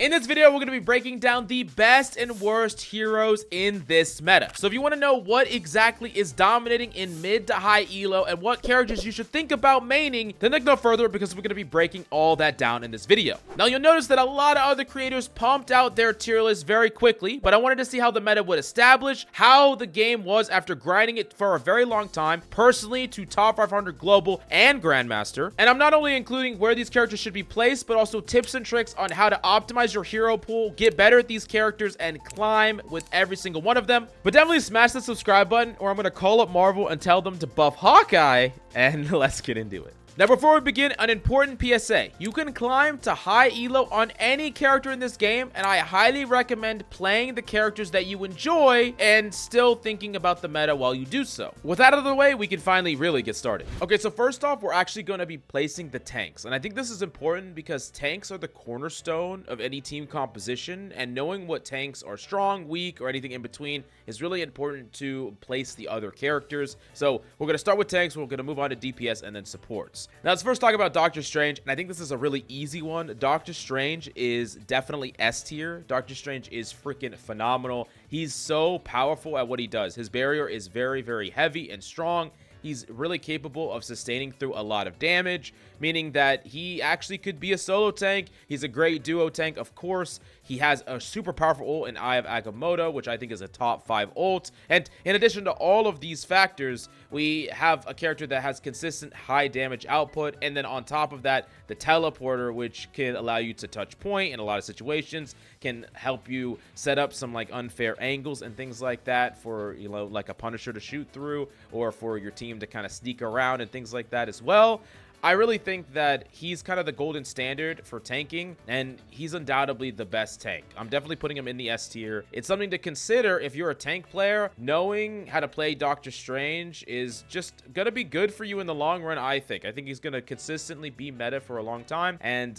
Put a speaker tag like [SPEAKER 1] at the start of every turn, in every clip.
[SPEAKER 1] In this video, we're going to be breaking down the best and worst heroes in this meta. So if you want to know what exactly is dominating in mid to high elo and what characters you should think about maining, then look no further because we're going to be breaking all that down in this video. Now you'll notice that a lot of other creators pumped out their tier list very quickly, but I wanted to see how the meta would establish, how the game was after grinding it for a very long time, personally to top 500 global and grandmaster. And I'm not only including where these characters should be placed, but also tips and tricks on how to optimize your hero pool, get better at these characters, and climb with every single one of them. But definitely smash the subscribe button, or I'm going to call up Marvel and tell them to buff Hawkeye, and let's get into it. Now, before we begin, an important PSA. You can climb to high elo on any character in this game, and I highly recommend playing the characters that you enjoy and still thinking about the meta while you do so. With that out of the way, we can finally really get started. Okay, so first off, we're actually going to be placing the tanks, and I think this is important because tanks are the cornerstone of any team composition, and knowing what tanks are strong, weak, or anything in between is really important to place the other characters. So we're going to start with tanks, we're going to move on to DPS, and then supports. Now, let's first talk about Doctor Strange, and I think this is a really easy one. Doctor Strange is definitely S tier. Doctor Strange is freaking phenomenal. He's so powerful at what he does. His barrier is very, very heavy and strong. He's really capable of sustaining through a lot of damage, meaning that he actually could be a solo tank. He's a great duo tank, of course. He has a super powerful ult in Eye of Agamotto, which I think is a top 5 ult. And in addition to all of these factors, we have a character that has consistent high damage output. And then on top of that, the teleporter, which can allow you to touch point in a lot of situations, can help you set up some like unfair angles and things like that for, you know, like a Punisher to shoot through, or for your team to kind of sneak around and things like that as well. I really think that he's kind of the golden standard for tanking, and he's undoubtedly the best tank. I'm definitely putting him in the S tier. It's something to consider if you're a tank player. Knowing how to play Doctor Strange is just gonna be good for you in the long run, I think. I think he's gonna consistently be meta for a long time, and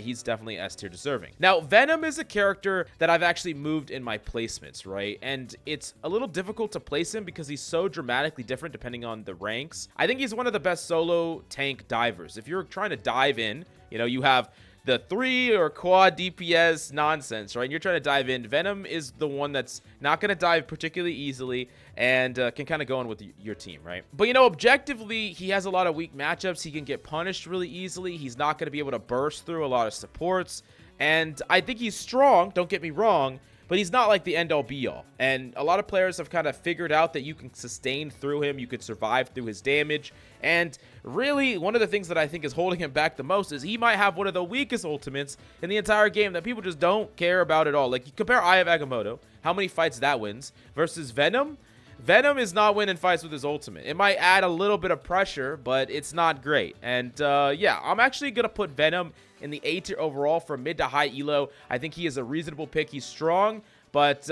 [SPEAKER 1] he's definitely S tier deserving. Now, Venom is a character that I've actually moved in my placements, right? And it's a little difficult to place him because he's so dramatically different depending on the ranks. I think he's one of the best solo tank divers. If you're trying to dive in, you know, you have the 3 or quad DPS nonsense, right? And you're trying to dive in. Venom is the one that's not going to dive particularly easily and can kind of go in with your team, right? But, you know, objectively, he has a lot of weak matchups. He can get punished really easily. He's not going to be able to burst through a lot of supports. And I think he's strong, don't get me wrong, but he's not like the end-all be-all. And a lot of players have kind of figured out that you can sustain through him, you can survive through his damage. And really, one of the things that I think is holding him back the most is he might have one of the weakest ultimates in the entire game that people just don't care about at all. Like, you compare Eye of Agamotto, how many fights that wins, versus Venom. Venom is not winning fights with his ultimate. It might add a little bit of pressure, but it's not great. And yeah, I'm actually going to put Venom in the A tier overall for mid to high elo. I think he is a reasonable pick. He's strong, but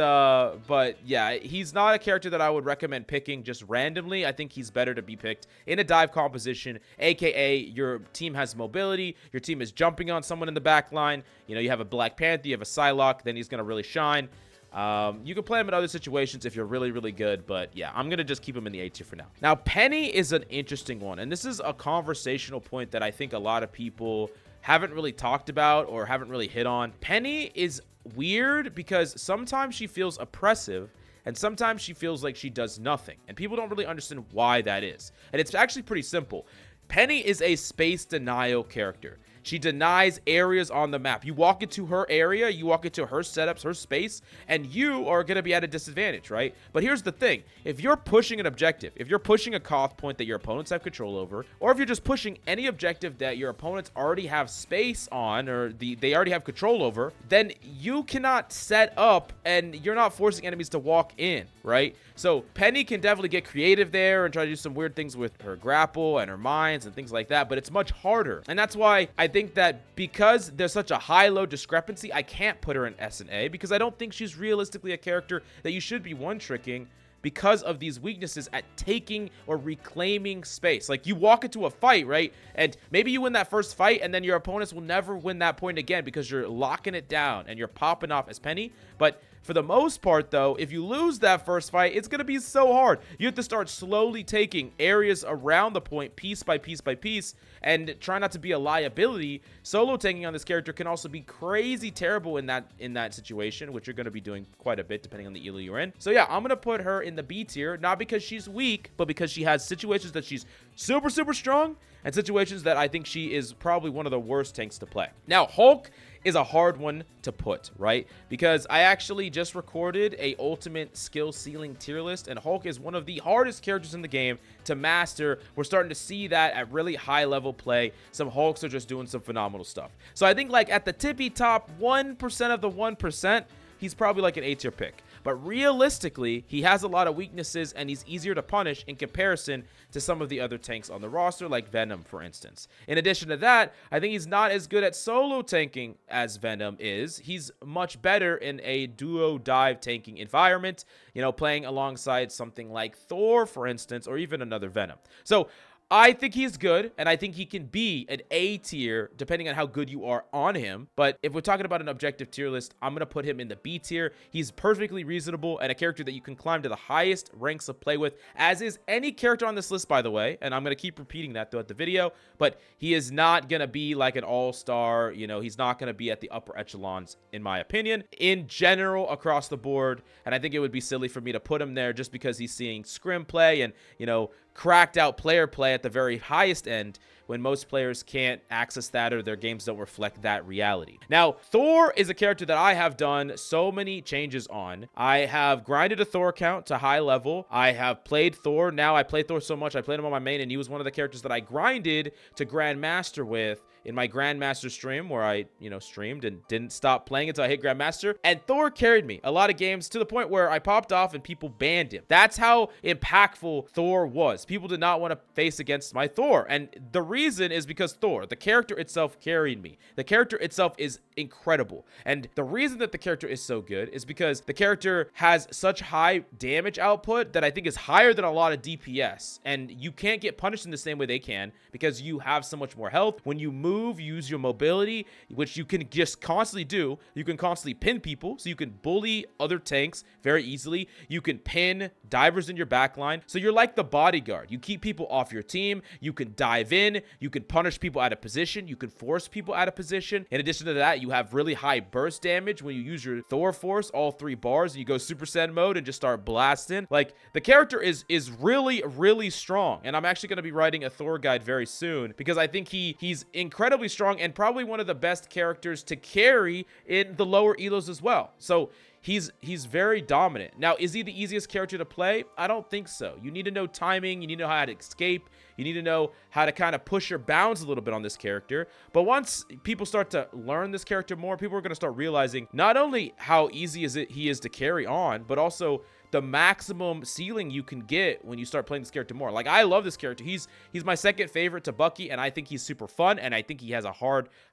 [SPEAKER 1] yeah, he's not a character that I would recommend picking just randomly. I think he's better to be picked in a dive composition, aka your team has mobility, your team is jumping on someone in the back line. You know, you have a Black Panther, you have a Psylocke, then he's going to really shine. You can play him in other situations if you're really, really good, but yeah, I'm going to just keep him in the A tier for now. Now, Peni is an interesting one, and this is a conversational point that I think a lot of people haven't really talked about or haven't really hit on. Peni is weird because sometimes she feels oppressive and sometimes she feels like she does nothing, and people don't really understand why that is. And it's actually pretty simple. Peni is a space denial character. She denies areas on the map. You walk into her area, you walk into her setups, her space, and you are going to be at a disadvantage, right? But here's the thing. If you're pushing an objective, if you're pushing a Koth point that your opponents have control over, or if you're just pushing any objective that your opponents already have space on, or they already have control over, then you cannot set up and you're not forcing enemies to walk in, right? So Peni can definitely get creative there and try to do some weird things with her grapple and her mines and things like that, but it's much harder. And that's why I think that because there's such a high-low discrepancy, I can't put her in S and A because I don't think she's realistically a character that you should be one-tricking because of these weaknesses at taking or reclaiming space. Like, you walk into a fight, right? And maybe you win that first fight, and then your opponents will never win that point again because you're locking it down and you're popping off as Peni. But for the most part, though, if you lose that first fight, it's going to be so hard. You have to start slowly taking areas around the point piece by piece by piece and try not to be a liability. Solo tanking on this character can also be crazy terrible in that situation, which you're going to be doing quite a bit depending on the elo you're in. So yeah, I'm going to put her in the B tier, not because she's weak, but because she has situations that she's super, super strong and situations that I think she is probably one of the worst tanks to play. Now, Hulk is a hard one to put, right? Because I actually just recorded a ultimate skill ceiling tier list, and Hulk is one of the hardest characters in the game to master. We're starting to see that at really high level play. Some Hulks are just doing some phenomenal stuff. So I think like at the tippy top 1% of the 1%, he's probably like an A tier pick. But realistically, he has a lot of weaknesses and he's easier to punish in comparison to some of the other tanks on the roster, like Venom, for instance. In addition to that, I think he's not as good at solo tanking as Venom is. He's much better in a duo dive tanking environment, you know, playing alongside something like Thor, for instance, or even another Venom. So I think he's good, and I think he can be an A tier depending on how good you are on him. But if we're talking about an objective tier list, I'm going to put him in the B tier. He's perfectly reasonable and a character that you can climb to the highest ranks of play with, as is any character on this list, by the way. And I'm going to keep repeating that throughout the video. But he is not going to be like an all-star. You know, he's not going to be at the upper echelons, in my opinion, in general, across the board. And I think it would be silly for me to put him there just because he's seeing scrim play and, you know, cracked out player play at the very highest end when most players can't access that or their games don't reflect that reality. Now, Thor is a character that I have done so many changes on. I have grinded a Thor account to high level. I have played Thor. Now I play Thor so much, I played him on my main, and he was one of the characters that I grinded to Grandmaster with in my Grandmaster stream where I, you know, streamed and didn't stop playing until I hit Grandmaster. And Thor carried me a lot of games to the point where I popped off and people banned him. That's how impactful Thor was. People did not want to face against my Thor. And the reason is because Thor, the character itself, carried me. The character itself is incredible. And the reason that the character is so good is because the character has such high damage output that I think is higher than a lot of DPS. And you can't get punished in the same way they can because you have so much more health. When you move, use your mobility, which you can just constantly do. You can constantly pin people, so you can bully other tanks very easily. You can pin divers in your backline. So you're like the bodyguard. You keep people off your team. You can dive in. You can punish people out of position. You can force people out of position. In addition to that, you have really high burst damage when you use your Thor force, all 3 bars, and you go Super Saiyan mode and just start blasting. Like, the character is really, really strong. And I'm actually going to be writing a Thor guide very soon because I think he's incredibly strong and probably one of the best characters to carry in the lower elos as well. So he's very dominant. Now, is he the easiest character to play? I don't think so. You need to know timing. You need to know how to escape. You need to know how to kind of push your bounds a little bit on this character. But once people start to learn this character more, people are going to start realizing not only how easy he is to carry on, but also the maximum ceiling you can get when you start playing this character more. Like, I love this character. He's my second favorite to Bucky, and I think he's super fun, and I think he has a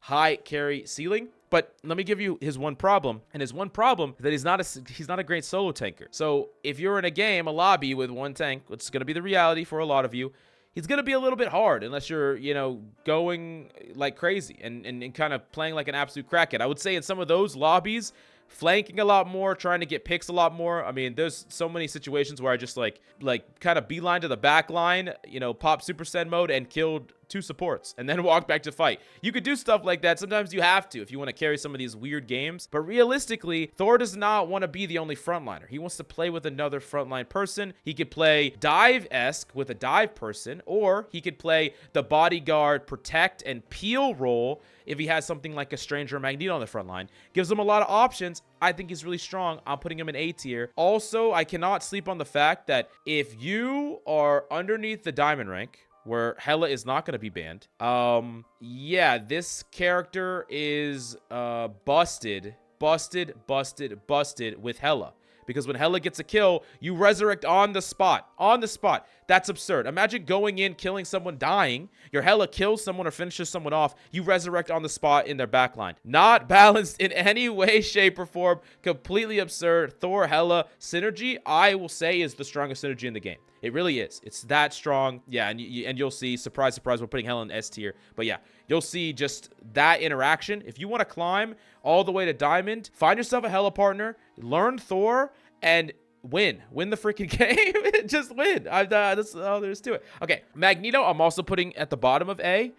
[SPEAKER 1] high carry ceiling. But let me give you his one problem, and his one problem is that he's not a great solo tanker. So if you're in a game, a lobby with one tank, which is going to be the reality for a lot of you, he's going to be a little bit hard unless you're, you know, going like crazy and kind of playing like an absolute crackhead. I would say in some of those lobbies, flanking a lot more, trying to get picks a lot more. I mean, there's so many situations where I just like kind of beeline to the back line, you know, pop Super Saiyan mode and killed 2 supports and then walk back to fight. You could do stuff like that. Sometimes you have to if you want to carry some of these weird games. But realistically, Thor does not want to be the only frontliner. He wants to play with another frontline person. He could play dive-esque with a dive person, or he could play the bodyguard, protect, and peel role if he has something like a Stranger or Magneto on the front line. Gives him a lot of options. I think he's really strong. I'm putting him in A tier. Also, I cannot sleep on the fact that if you are underneath the diamond rank, where Hela is not going to be banned, yeah, this character is busted with Hela. because when Hela gets a kill, you resurrect on the spot. On the spot. That's absurd. Imagine going in, killing someone, dying. Your Hela kills someone or finishes someone off. You resurrect on the spot in their backline. Not balanced in any way, shape, or form. Completely absurd. Thor, Hela, synergy, I will say, is the strongest synergy in the game. It really is. It's that strong. Yeah, and you'll see, surprise, surprise, we're putting Hela in S tier. But yeah, you'll see just that interaction. If you want to climb all the way to Diamond, find yourself a Hela partner, learn Thor, and win the freaking game. Just win. That's all there is to it. Okay, Magneto, I'm also putting at the bottom of A.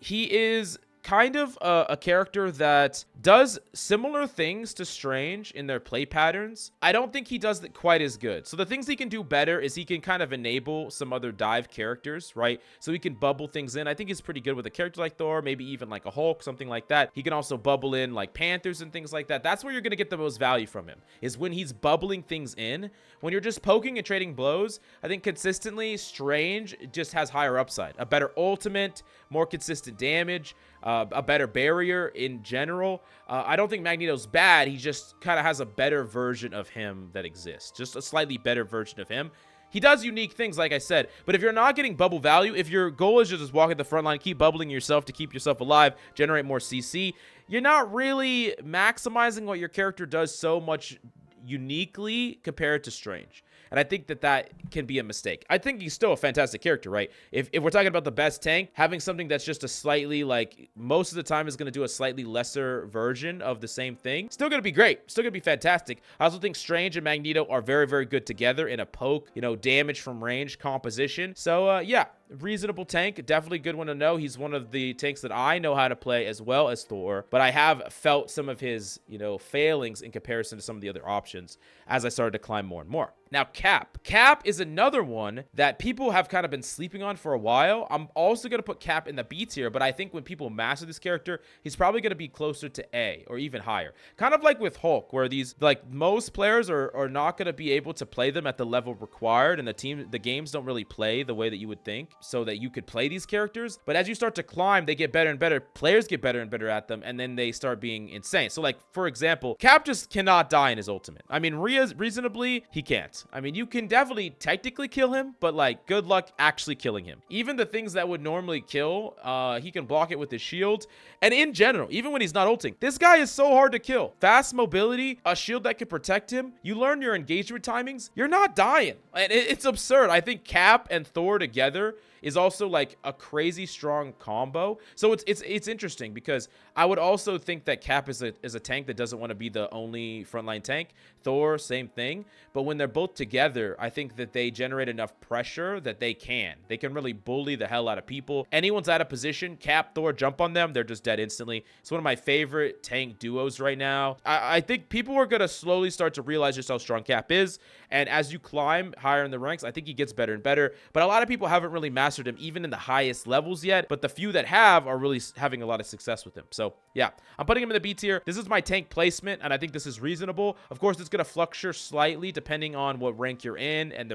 [SPEAKER 1] He is kind of a character that does similar things to Strange in their play patterns. I don't think he does it quite as good. So the things he can do better is he can kind of enable some other dive characters, right? So he can bubble things in. I think he's pretty good with a character like Thor, maybe even like a Hulk, something like that. He can also bubble in like Panthers and things like that. That's where you're going to get the most value from him, is when he's bubbling things in. When you're just poking and trading blows, I think consistently Strange just has higher upside. A better ultimate, more consistent damage, a better barrier in general. I don't think Magneto's bad. He just kind of has a better version of him that exists. Just a slightly better version of him. He does unique things, like I said. But if you're not getting bubble value, if your goal is to just walk at the front line, keep bubbling yourself to keep yourself alive, generate more CC, you're not really maximizing what your character does so much uniquely compared to Strange. And I think that can be a mistake. I think he's still a fantastic character, right? If we're talking about the best tank, having something that's just a slightly, like, most of the time is going to do a slightly lesser version of the same thing, still going to be great. Still going to be fantastic. I also think Strange and Magneto are very, very good together in a poke, damage from range composition. So, yeah. Reasonable tank, definitely good one to know. He's one of the tanks that I know how to play as well as Thor, but I have felt some of his, failings in comparison to some of the other options as I started to climb more and more. Now, Cap. Cap is another one that people have kind of been sleeping on for a while. I'm also going to put Cap in the B tier, but I think when people master this character, he's probably going to be closer to A or even higher. Kind of like with Hulk, where these, like, most players are not going to be able to play them at the level required, and the games don't really play the way that you would think, so that you could play these characters. But as you start to climb, they get better and better. Players get better and better at them, and then they start being insane. So, like, for example, Cap just cannot die in his ultimate. I mean, reasonably, he can't. I mean, you can definitely technically kill him, but, like, good luck actually killing him. Even the things that would normally kill, he can block it with his shield. And in general, even when he's not ulting, this guy is so hard to kill. Fast mobility, a shield that can protect him. You learn your engagement timings, you're not dying. And it's absurd. I think Cap and Thor together is also like a crazy strong combo. So it's interesting, because I would also think that Cap is a tank that doesn't want to be the only frontline tank. Thor, same thing. But when they're both together, I think that they generate enough pressure that they can really bully the hell out of people. Anyone's out of position, Cap, Thor, jump on them, they're just dead instantly. It's one of my favorite tank duos right now. I think people are going to slowly start to realize just how strong Cap is. And as you climb higher in the ranks, I think he gets better and better. But a lot of people haven't really mastered him even in the highest levels yet. But the few that have are really having a lot of success with him. So yeah, I'm putting him in the B tier. This is my tank placement, and I think this is reasonable. Of course, it's going to fluctuate slightly depending on what rank you're in and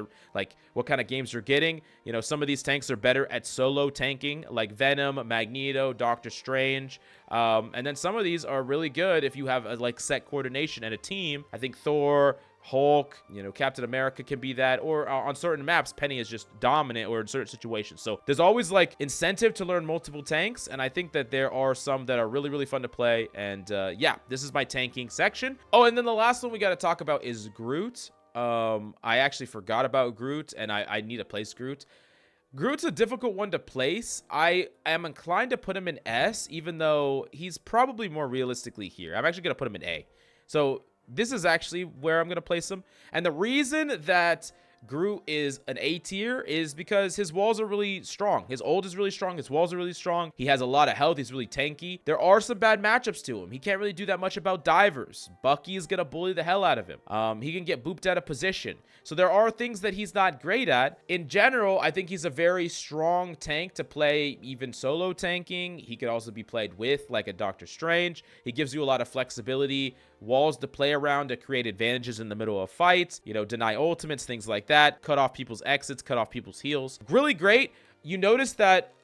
[SPEAKER 1] what kind of games you're getting. Some of these tanks are better at solo tanking, like Venom, Magneto, Doctor Strange. And then some of these are really good if you have a set coordination and a team. I think Thor, Hulk, Captain America can be that, or on certain maps, Peni is just dominant, or in certain situations. So there's always incentive to learn multiple tanks, and I think that there are some that are really, really fun to play. And yeah, this is my tanking section. Oh, and then the last one we got to talk about is Groot. I actually forgot about Groot, and I need to place Groot. Groot's a difficult one to place. I am inclined to put him in S, even though he's probably more realistically here. I'm actually going to put him in A. So this is actually where I'm going to place him. And the reason that Groot is an A tier is because his walls are really strong. His ult is really strong. His walls are really strong. He has a lot of health. He's really tanky. There are some bad matchups to him. He can't really do that much about divers. Bucky is going to bully the hell out of him. He can get booped out of position. So there are things that he's not great at. In general, I think he's a very strong tank to play even solo tanking. He could also be played with, like a Doctor Strange. He gives you a lot of flexibility, walls to play around to create advantages in the middle of fights, deny ultimates, things like that, cut off people's exits, cut off people's heals. Really great. You notice that,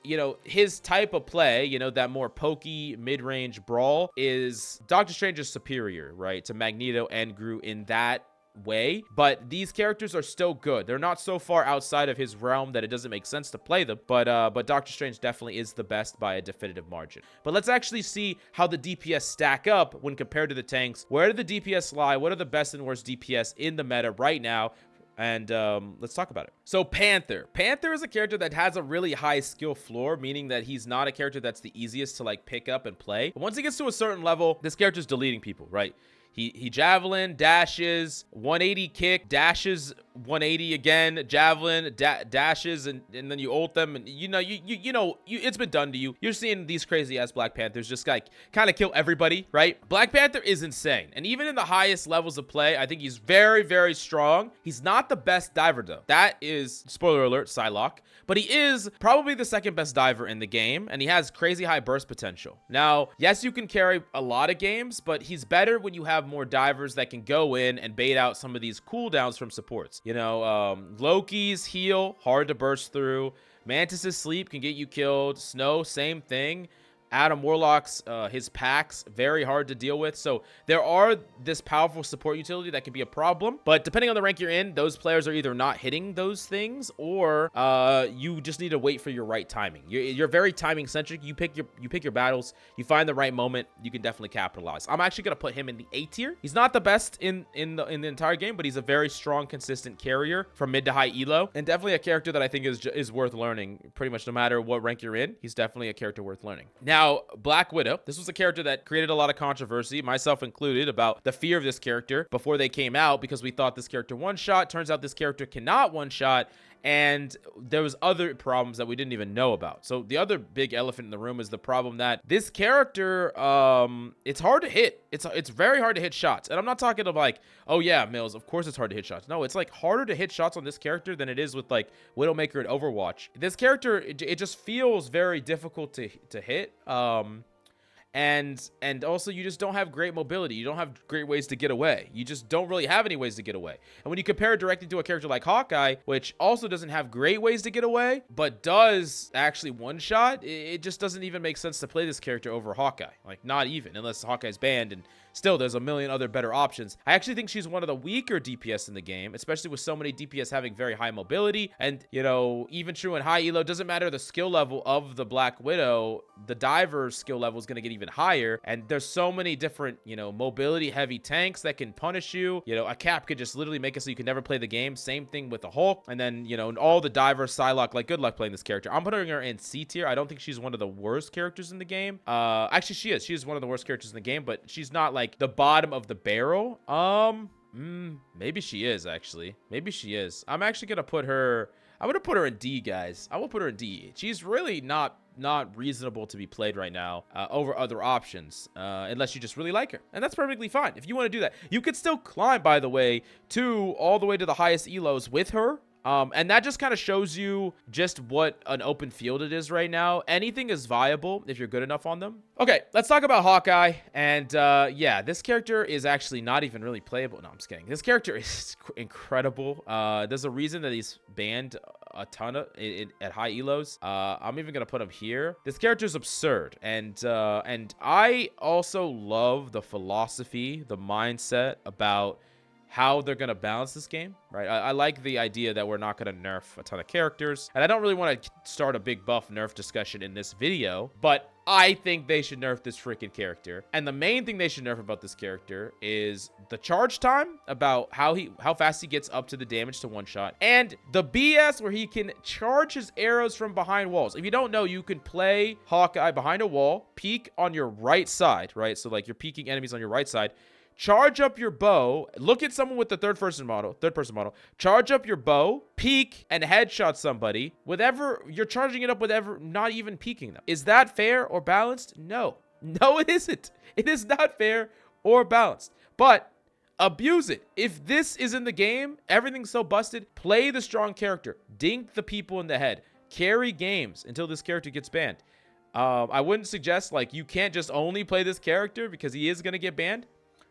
[SPEAKER 1] his type of play, that more pokey mid-range brawl, is Doctor Strange is superior, right, to Magneto and Groot in that way, but these characters are still good. They're not so far outside of his realm that it doesn't make sense to play them, but Doctor Strange definitely is the best by a definitive margin. But let's actually see how the DPS stack up when compared to the tanks. Where do the DPS lie? What are the best and worst DPS in the meta right now? And let's talk about it. So Panther is a character that has a really high skill floor, meaning that he's not a character that's the easiest to like pick up and play. But once he gets to a certain level, this character's deleting people, right? He javelin, dashes, 180 kick, dashes 180 again, javelin, dashes, and then you ult them, and you know it's been done to you. You're seeing these crazy ass Black Panthers just like kind of kill everybody, right? Black Panther is insane, and even in the highest levels of play, I think he's very, very strong. He's not the best diver though. That is, spoiler alert, Psylocke, but he is probably the second best diver in the game, and he has crazy high burst potential. Now, yes, you can carry a lot of games, but he's better when you have more divers that can go in and bait out some of these cooldowns from supports. You know, Loki's heal, hard to burst through. Mantis's sleep can get you killed. Snow, same thing. Adam Warlock's his packs, very hard to deal with. So there are this powerful support utility that can be a problem, but depending on the rank you're in, those players are either not hitting those things, or you just need to wait for your right timing. You're very timing centric. You pick your battles, you find the right moment, you can definitely capitalize. I'm actually gonna put him in the A tier. He's not the best in the entire game, but he's a very strong, consistent carrier from mid to high elo, and definitely a character that I think is worth learning. Pretty much no matter what rank you're in, he's definitely a character worth learning. Now, Black Widow. This was a character that created a lot of controversy, myself included, about the fear of this character before they came out, because we thought this character one-shot. Turns out this character cannot one-shot, and there was other problems that we didn't even know about. So the other big elephant in the room is the problem that this character, it's hard to hit. It's very hard to hit shots. And I'm not talking of like, oh yeah, Mills, of course it's hard to hit shots. No, it's like harder to hit shots on this character than it is with like Widowmaker and Overwatch. This character, it just feels very difficult to hit. And also you just don't have great mobility. You don't have great ways to get away. You just don't really have any ways to get away. And when you compare it directly to a character like Hawkeye, which also doesn't have great ways to get away, but does actually one shot, it just doesn't even make sense to play this character over Hawkeye. Like, not even, unless Hawkeye's banned, and still there's a million other better options. I actually think she's one of the weaker DPS in the game, especially with so many DPS having very high mobility. And, you know, even true in high elo, doesn't matter the skill level of the Black Widow, the diver's skill level is going to get even higher. And there's so many different, you know, mobility heavy tanks that can punish you. You know, a cap could just literally make it so you can never play the game. Same thing with the Hulk. And then, you know, all the divers, Psylocke, like, good luck playing this character. I'm putting her in C tier. I don't think she's one of the worst characters in the game. Actually, she is. She is one of the worst characters in the game, but she's not like the bottom of the barrel. Maybe she is, actually. Maybe she is. I'm actually gonna put her, I'm gonna put her in D, guys. I will put her in D. She's really not reasonable to be played right now over other options, unless you just really like her, and that's perfectly fine. If you want to do that, you could still climb, by the way, all the way to the highest elos with her. And that just kind of shows you just what an open field it is right now. Anything is viable if you're good enough on them. Okay, let's talk about Hawkeye. And yeah, this character is actually not even really playable. No, I'm just kidding. This character is incredible. There's a reason that he's banned a ton of at high elos. I'm even gonna put him here. This character is absurd, and I also love the philosophy, the mindset about how they're going to balance this game, right? I like the idea that we're not going to nerf a ton of characters, and I don't really want to start a big buff nerf discussion in this video, but I think they should nerf this freaking character. And the main thing they should nerf about this character is the charge time, about how fast he gets up to the damage to one shot, and the BS where he can charge his arrows from behind walls. If you don't know, you can play Hawkeye behind a wall, peek on your right side, right? So like you're peeking enemies on your right side. Charge up your bow, look at someone with the third person model, charge up your bow, peek, and headshot somebody, you're charging it up with not even peeking them. Is that fair or balanced? No. No, it isn't. It is not fair or balanced. But abuse it. If this is in the game, everything's so busted, play the strong character. Dink the people in the head. Carry games until this character gets banned. I wouldn't suggest, like, you can't just only play this character because he is going to get banned.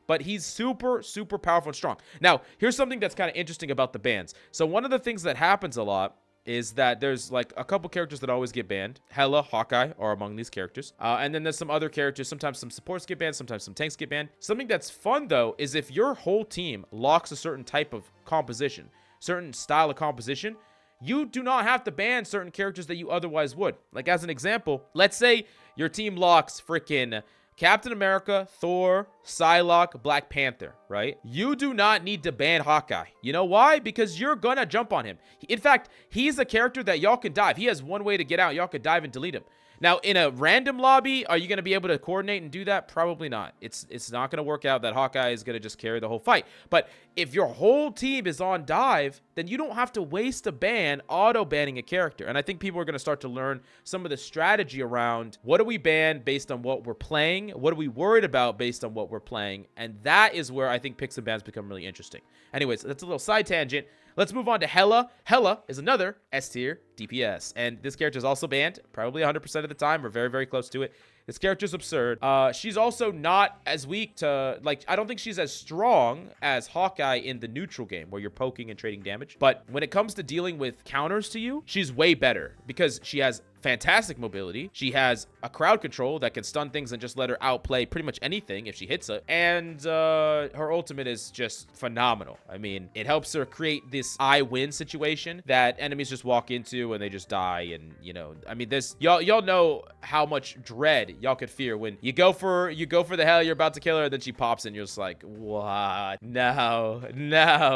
[SPEAKER 1] But he's super, super powerful and strong. Now, here's something that's kind of interesting about the bans. So one of the things that happens a lot is that there's like a couple characters that always get banned. Hela, Hawkeye are among these characters. And then there's some other characters. Sometimes some supports get banned. Sometimes some tanks get banned. Something that's fun, though, is if your whole team locks a certain type of composition, certain style of composition, you do not have to ban certain characters that you otherwise would. Like, as an example, let's say your team locks freaking Captain America, Thor, Psylocke, Black Panther, right? You do not need to ban Hawkeye. You know why? Because you're gonna jump on him. In fact, he's a character that y'all can dive. He has one way to get out. Y'all could dive and delete him. Now, in a random lobby, are you going to be able to coordinate and do that? Probably not. It's not going to work out that Hawkeye is going to just carry the whole fight. But if your whole team is on dive, then you don't have to waste a ban auto-banning a character. And I think people are going to start to learn some of the strategy around what do we ban based on what we're playing? What are we worried about based on what we're playing? And that is where I think picks and bans become really interesting. Anyways, that's a little side tangent. Let's move on to Hela. Hela is another S-tier DPS, and this character is also banned probably 100% of the time, or very, very close to it. This character is absurd. She's also not as weak to, like, I don't think she's as strong as Hawkeye in the neutral game where you're poking and trading damage. But when it comes to dealing with counters to you, she's way better because she has fantastic mobility. She has a crowd control that can stun things and just let her outplay pretty much anything if she hits it. And her ultimate is just phenomenal. I mean, it helps her create this I win situation that enemies just walk into and they just die. And, you know, I mean, this y'all know how much dread y'all could fear when you go for the hell, you're about to kill her, and then she pops and you're just like, what? No,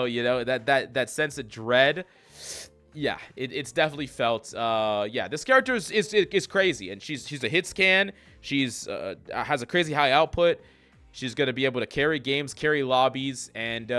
[SPEAKER 1] you know, that sense of dread. Yeah, it's definitely felt. Yeah, this character is crazy, and she's a hit scan. She's has a crazy high output. She's gonna be able to carry games, carry lobbies, and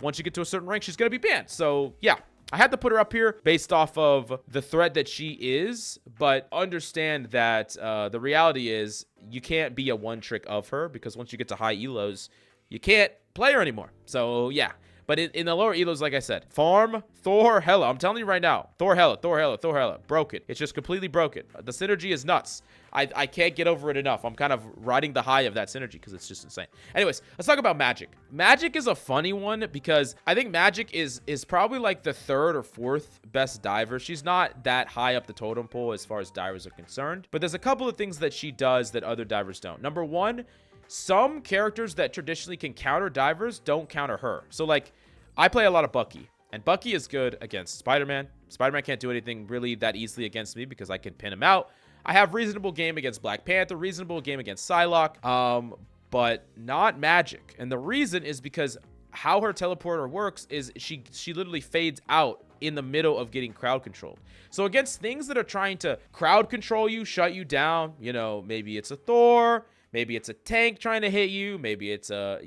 [SPEAKER 1] once you get to a certain rank, she's gonna be banned. So yeah, I had to put her up here based off of the threat that she is, but understand that the reality is you can't be a one trick of her, because once you get to high elos, you can't play her anymore. So yeah. But in the lower elos, like I said, farm Thor, Hela. I'm telling you right now, Thor, Hela. Broken. It's just completely broken. The synergy is nuts. I can't get over it enough. I'm kind of riding the high of that synergy because it's just insane. Anyways, let's talk about Magik. Magik is a funny one because I think Magik is probably like the third or fourth best diver. She's not that high up the totem pole as far as divers are concerned. But there's a couple of things that she does that other divers don't. Number one, some characters that traditionally can counter divers don't counter her. So, like, I play a lot of Bucky, and Bucky is good against Spider-Man. Spider-Man can't do anything really that easily against me because I can pin him out. I have reasonable game against Black Panther, reasonable game against Psylocke, but not Magik. And the reason is because how her teleporter works is she literally fades out in the middle of getting crowd controlled. So against things that are trying to crowd control you, shut you down, you know, maybe it's a Thor, maybe it's a tank trying to hit you. Maybe it's a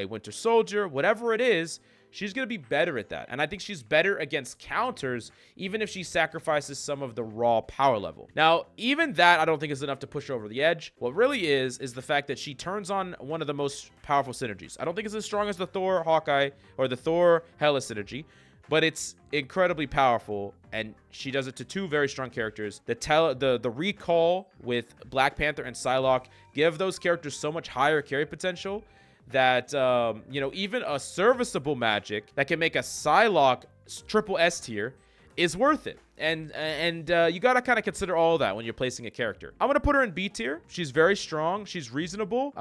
[SPEAKER 1] Winter Soldier. Whatever it is, she's going to be better at that. And I think she's better against counters, even if she sacrifices some of the raw power level. Now, even that I don't think is enough to push her over the edge. What really is the fact that she turns on one of the most powerful synergies. I don't think it's as strong as the Thor Hawkeye or the Thor Hela synergy, but it's incredibly powerful, and she does it to two very strong characters. The recall with Black Panther and Psylocke give those characters so much higher carry potential that, even a serviceable Magik that can make a Psylocke triple S tier is worth it. And you got to kind of consider all that when you're placing a character. I'm going to put her in B tier. She's very strong. She's reasonable.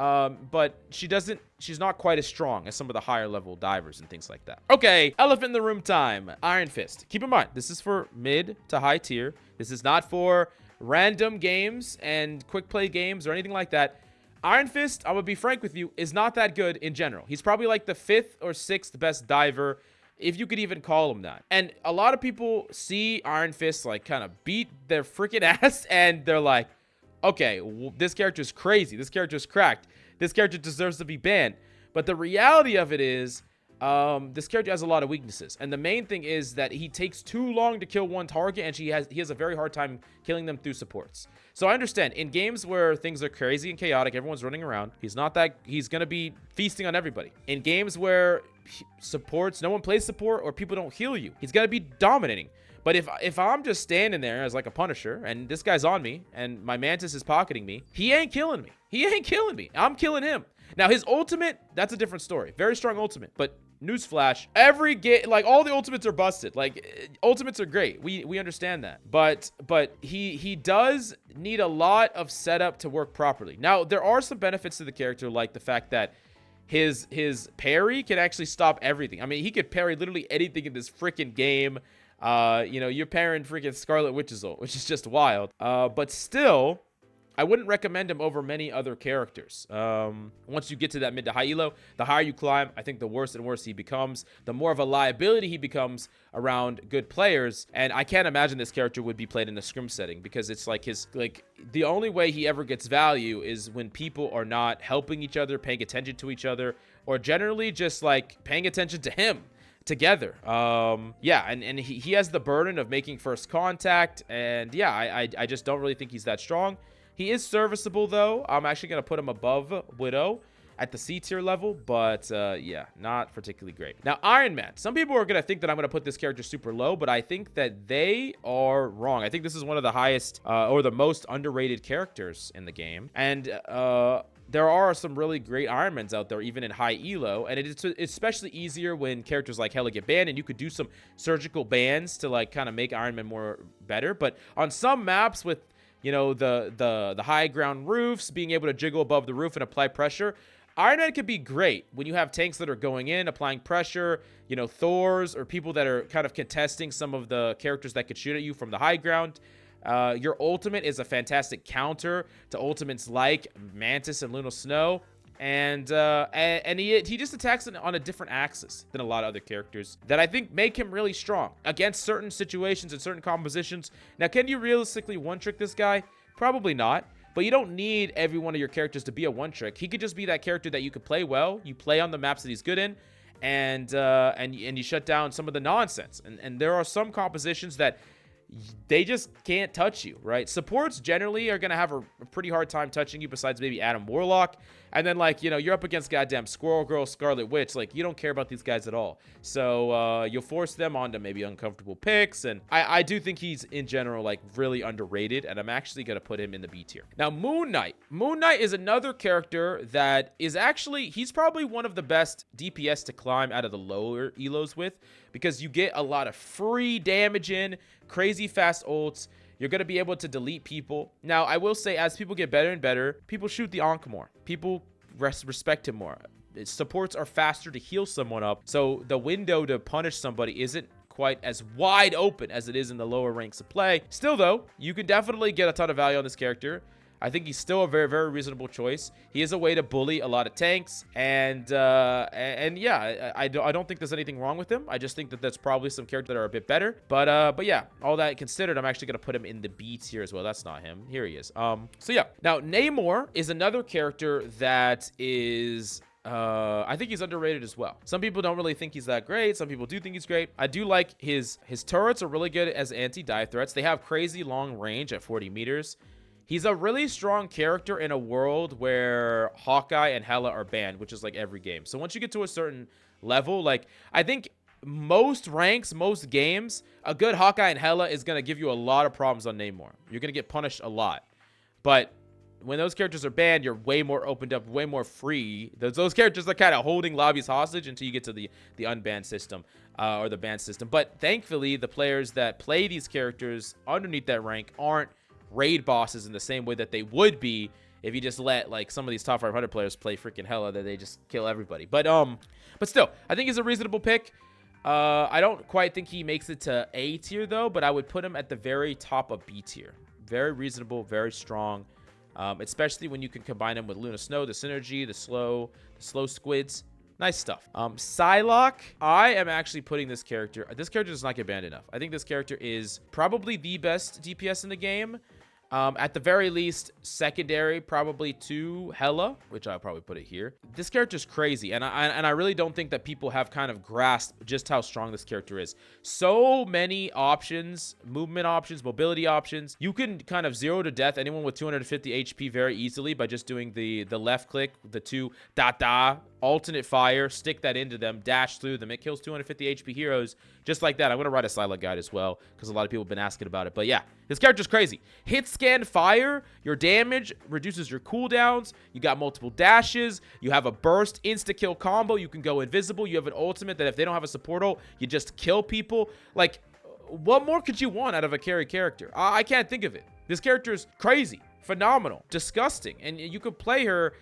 [SPEAKER 1] But she's not quite as strong as some of the higher level divers and things like that. Okay, elephant in the room time. Ironfist. Keep in mind, this is for mid to high tier. This is not for random games and quick play games or anything like that. Ironfist, I'm going to be frank with you, is not that good in general. He's probably like the 5th or 6th best diver, if you could even call him that. And a lot of people see Ironfist like kind of beat their freaking ass, and they're like, okay, this character's crazy. This character's cracked. This character deserves to be banned. But the reality of it is, this character has a lot of weaknesses. And the main thing is that he takes too long to kill one target, and he has a very hard time killing them through supports. So I understand, in games where things are crazy and chaotic, everyone's running around, he's going to be feasting on everybody. In games where supports, no one plays support or people don't heal you, he's going to be dominating. But if I'm just standing there as like a Punisher and this guy's on me and my Mantis is pocketing me, he ain't killing me. I'm killing him. Now, his ultimate, that's a different story. Very strong ultimate, but newsflash, every game, like, all the ultimates are busted. Like, ultimates are great. We understand that. But he does need a lot of setup to work properly. Now, there are some benefits to the character, like the fact that his parry can actually stop everything. I mean, he could parry literally anything in this freaking game. You know, you're parrying freaking Scarlet Witch's ult, which is just wild. But still, I wouldn't recommend him over many other characters. Once you get to that mid to high elo, the higher you climb, I think the worse and worse he becomes. The more of a liability he becomes around good players. And I can't imagine this character would be played in a scrim setting, because it's like the only way he ever gets value is when people are not helping each other, paying attention to each other, or generally just like paying attention to him together. Yeah, and he has the burden of making first contact. And yeah, I just don't really think he's that strong. He is serviceable, though. I'm actually going to put him above Widow at the C tier level, but yeah, not particularly great. Now, Iron Man. Some people are going to think that I'm going to put this character super low, but I think that they are wrong. I think this is one of the highest or the most underrated characters in the game. And there are some really great Iron Mans out there, even in high elo, and it's especially easier when characters like Hela get banned, and you could do some surgical bans to like kind of make Iron Man more better. But on some maps with, you know, the high ground roofs, being able to jiggle above the roof and apply pressure, Iron Man could be great when you have tanks that are going in, applying pressure, you know, Thors, or people that are kind of contesting some of the characters that could shoot at you from the high ground. Your ultimate is a fantastic counter to ultimates like Mantis and Luna Snow. And he just attacks on a different axis than a lot of other characters that I think make him really strong against certain situations and certain compositions. Now, can you realistically one-trick this guy? Probably not. But you don't need every one of your characters to be a one-trick. He could just be that character that you could play well. You play on the maps that he's good in, and you shut down some of the nonsense. And there are some compositions that they just can't touch you, right? Supports generally are going to have a pretty hard time touching you, besides maybe Adam Warlock. And then, like, you know, you're up against goddamn Squirrel Girl, Scarlet Witch. Like, you don't care about these guys at all. So you'll force them onto maybe uncomfortable picks. And I do think he's, in general, like, really underrated. And I'm actually going to put him in the B tier. Now, Moon Knight. Moon Knight is another character that is actually, he's probably one of the best DPS to climb out of the lower elos with, because you get a lot of free damage in, crazy fast ults. You're going to be able to delete people. Now, I will say, as people get better and better, people shoot the Ankh more. People respect him more. Supports are faster to heal someone up, so the window to punish somebody isn't quite as wide open as it is in the lower ranks of play. Still, though, you can definitely get a ton of value on this character. I think he's still a very, very reasonable choice. He is a way to bully a lot of tanks, and yeah, I don't think there's anything wrong with him. I just think that that's probably some characters that are a bit better. But yeah, all that considered, I'm actually gonna put him in the B tier as well. That's not him. Here he is. So yeah, now Nemor is another character that is, I think he's underrated as well. Some people don't really think he's that great. Some people do think he's great. I do like his turrets are really good as anti-dive threats. They have crazy long range at 40 meters. He's a really strong character in a world where Hawkeye and Hela are banned, which is like every game. So once you get to a certain level, like, I think most ranks, most games, a good Hawkeye and Hela is going to give you a lot of problems on Namor. You're going to get punished a lot. But when those characters are banned, you're way more opened up, way more free. Those characters are kind of holding lobbies hostage until you get to the unbanned system, or the banned system. But thankfully, the players that play these characters underneath that rank aren't raid bosses in the same way that they would be if you just let, like, some of these top 500 players play freaking Hela, that they just kill everybody. But still, I think he's a reasonable pick. I don't quite think he makes it to A tier though, but I would put him at the very top of B tier. Very reasonable, very strong, especially when you can combine him with Luna Snow, the synergy, the slow squids. Nice stuff. Psylocke, I am actually putting this character does not get banned enough. I think this character is probably the best DPS in the game. At the very least, secondary probably to Hela, which I'll probably put it here. This character is crazy, and I really don't think that people have kind of grasped just how strong this character is. So many options, movement options, mobility options. You can kind of 0 to death anyone with 250 HP very easily by just doing the left click, the 2 da alternate fire, stick that into them, dash through them. It kills 250 HP heroes just like that. I'm going to write a Psylocke guide as well because a lot of people have been asking about it. But yeah, this character's crazy. Hit, scan, fire. Your damage reduces your cooldowns. You got multiple dashes. You have a burst insta-kill combo. You can go invisible. You have an ultimate that if they don't have a support ult, you just kill people. Like, what more could you want out of a carry character? I can't think of it. This character is crazy, phenomenal, disgusting. And you could play her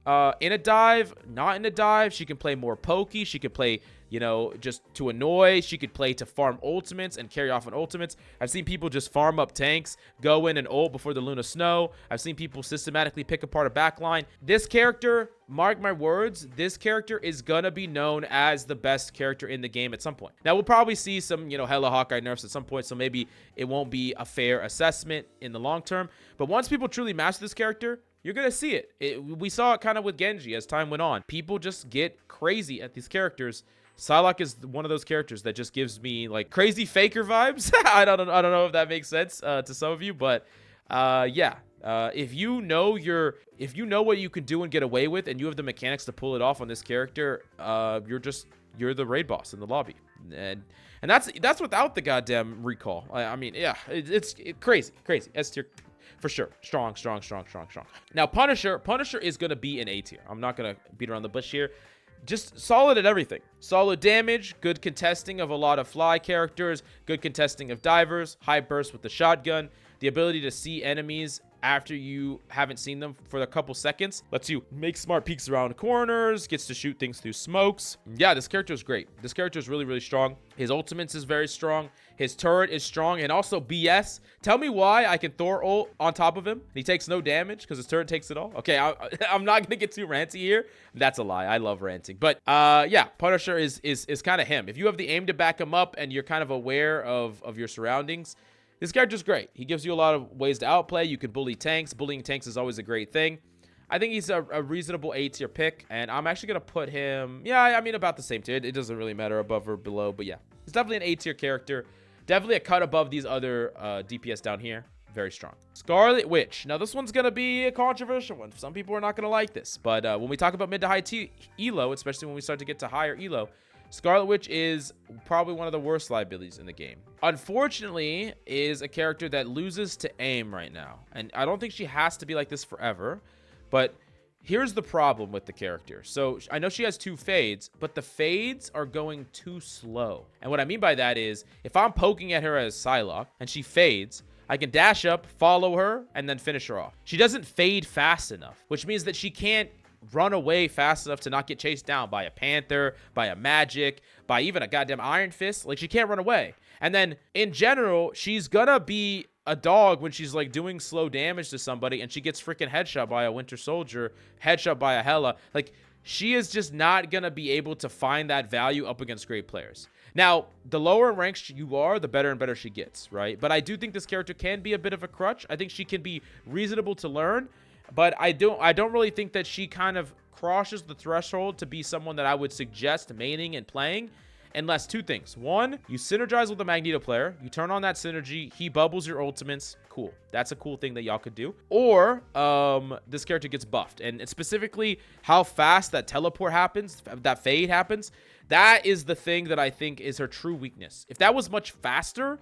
[SPEAKER 1] in a dive, not in a dive. She can play more pokey. She could play, you know, just to annoy. She could play to farm ultimates and carry off on ultimates. I've seen people just farm up tanks, go in and ult before the Luna Snow. I've seen people systematically pick apart a backline. This character, mark my words, this character is gonna be known as the best character in the game at some point. Now, we'll probably see some, you know, Hela Hawkeye nerfs at some point, so maybe it won't be a fair assessment in the long term. But once people truly master this character, you're gonna see it. We saw it kind of with Genji as time went on. People just get crazy at these characters. Psylocke is one of those characters that just gives me like crazy faker vibes. I don't know if that makes sense to some of you, but yeah. If you know what you can do and get away with, and you have the mechanics to pull it off on this character, you're the raid boss in the lobby, and that's without the goddamn recall. I mean, yeah, it's crazy. S tier for sure. Strong. Now Punisher is gonna be an A tier. I'm not gonna beat around the bush here. Just solid at everything. Solid damage, good contesting of a lot of fly characters, good contesting of divers, high burst with the shotgun, the ability to see enemies after you haven't seen them for a couple seconds, lets you make smart peeks around corners, gets to shoot things through smokes. Yeah, this character is great. This character is really, really strong. His ultimates is very strong. His turret is strong, and also BS. Tell me why I can Thor ult on top of him and he takes no damage because his turret takes it all. Okay, I'm not gonna get too ranty here. That's a lie. I love ranting, but yeah, Punisher is kind of him. If you have the aim to back him up and you're kind of aware of your surroundings, this character's great. He gives you a lot of ways to outplay. You can bully tanks. Bullying tanks is always a great thing. I think he's a reasonable A tier pick, and I'm actually going to put him, yeah, I mean, about the same tier. It doesn't really matter above or below, but yeah. He's definitely an A tier character. Definitely a cut above these other DPS down here. Very strong. Scarlet Witch. Now, this one's going to be a controversial one. Some people are not going to like this, but when we talk about mid to high elo, especially when we start to get to higher elo, Scarlet Witch is probably one of the worst liabilities in the game. Unfortunately, is a character that loses to aim right now. And I don't think she has to be like this forever. But here's the problem with the character. So I know she has 2 fades, but the fades are going too slow. And what I mean by that is, if I'm poking at her as Psylocke and she fades, I can dash up, follow her, and then finish her off. She doesn't fade fast enough, which means that she can't run away fast enough to not get chased down by a Panther, by a Magik, by even a goddamn Ironfist. Like, she can't run away. And then in general, she's gonna be a dog when she's like doing slow damage to somebody and she gets freaking headshot by a Winter Soldier, headshot by a Hela. Like, she is just not gonna be able to find that value up against great players. Now, the lower in ranks you are, the better and better she gets, right? But I do think this character can be a bit of a crutch. I think she can be reasonable to learn. But I don't really think that she kind of crosses the threshold to be someone that I would suggest maining and playing, unless 2 things. 1, you synergize with the Magneto player. You turn on that synergy. He bubbles your ultimates. Cool. That's a cool thing that y'all could do. Or this character gets buffed. And specifically how fast that teleport happens, that fade happens, that is the thing that I think is her true weakness. If that was much faster,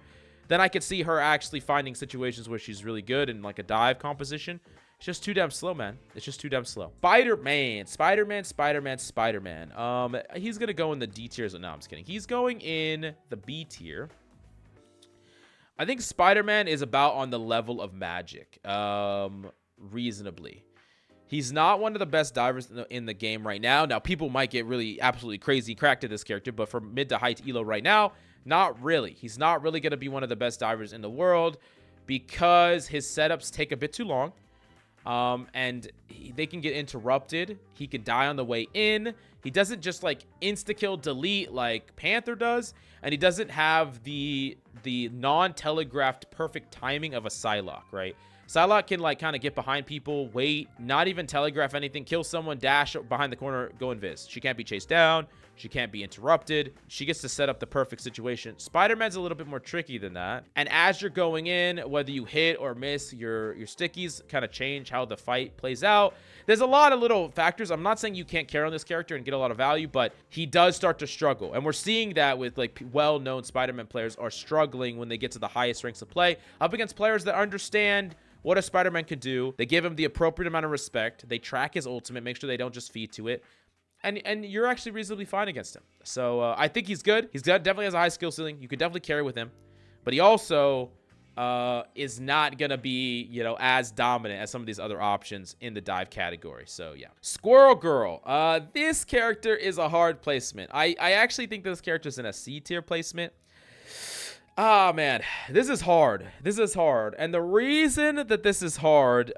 [SPEAKER 1] then I could see her actually finding situations where she's really good in like a dive composition. It's just too damn slow, man. It's just too damn slow. Spider-Man. He's going to go in the D tiers. No, I'm just kidding. He's going in the B tier. I think Spider-Man is about on the level of Magik. Reasonably. He's not one of the best divers in the game right now. Now, people might get really absolutely crazy cracked at this character, but for mid to high elo right now, not really. He's not really going to be one of the best divers in the world because his setups take a bit too long. And they can get interrupted. He could die on the way in. He doesn't just like insta-kill delete like Panther does, and he doesn't have the non-telegraphed perfect timing of a Psylocke, right? Psylocke can like kind of get behind people, wait, not even telegraph anything, kill someone, dash behind the corner, go invis. She can't be chased down. She can't be interrupted. She gets to set up the perfect situation. Spider-Man's a little bit more tricky than that. And as you're going in, whether you hit or miss, your stickies kind of change how the fight plays out. There's a lot of little factors. I'm not saying you can't carry on this character and get a lot of value, but he does start to struggle. And we're seeing that with like well-known Spider-Man players are struggling when they get to the highest ranks of play up against players that understand what a Spider-Man could do. They give him the appropriate amount of respect. They track his ultimate, make sure they don't just feed to it. And you're actually reasonably fine against him. So I think he's good. Definitely has a high skill ceiling. You could definitely carry with him. But he also is not going to be, you know, as dominant as some of these other options in the dive category. So, yeah. Squirrel Girl. This character is a hard placement. I actually think this character is in a C tier placement. Ah, man, this is hard. This is hard. And the reason that this is hard